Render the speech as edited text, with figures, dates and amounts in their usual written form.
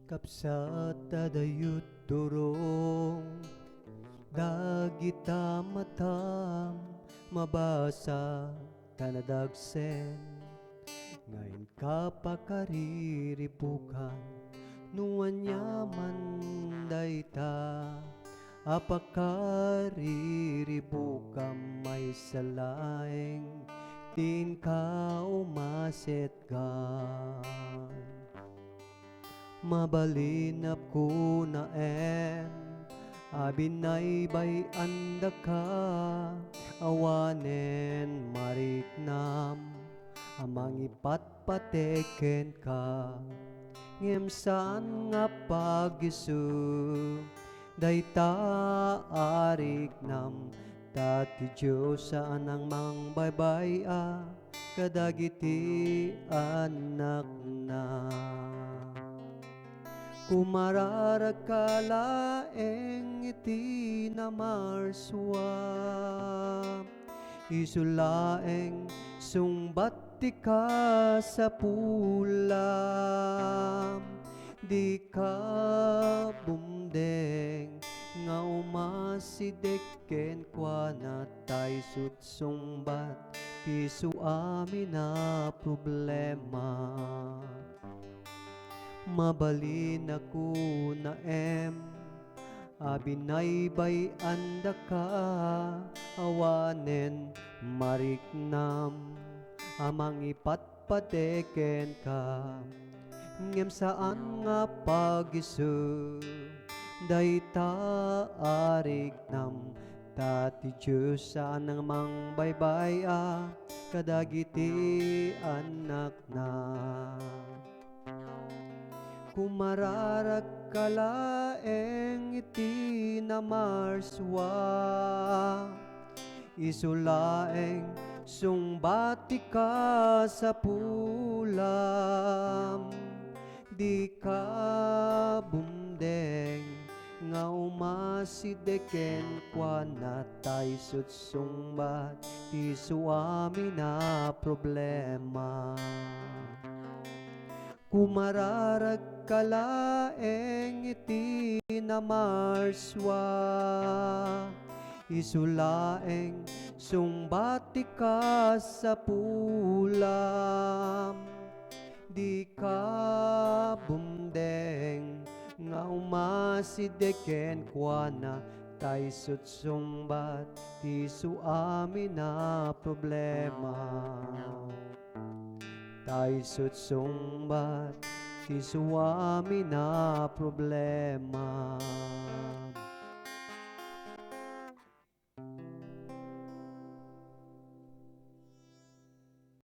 Kapsat adayut durong dagita matam mabasa tanadagsen ngayon kapakariripukan nuan yaman dayta apakariripukan may salaeng tin ka umaset gan mabalinap ko na abinaybay anda ka awanen mariknam amang ipatpateken ka ngem saan nga pagisu dayta ariknam tati Diyos saan ang mangbaybay kadagiti anak na kumararagkalaeng iti namarswa isulaeng sungbati ka sa pulam di ka bumdeng nga umasidekken kwa na tay sutsungbat ti suami na problema mabalin ako na abinaybay anda ka awanen mariknam amang ipatpateken ka ngem saan nga pagisu dayta ariknam tati Diyos saan ang mangbaybay kadagiti anak na kumararagkalaeng iti namarswa isulaeng sungbati ka sa pulam di ka bumdeng nga umasideken kwa na tay sutsungbat ti suami na problema kumararagkalaeng iti namarswa isulaeng sungbati ka sa pulam di ka bumdeng nga umasideken kwa na tay sutsungbat ti suami na problema tay sutsungbat ti suami na problema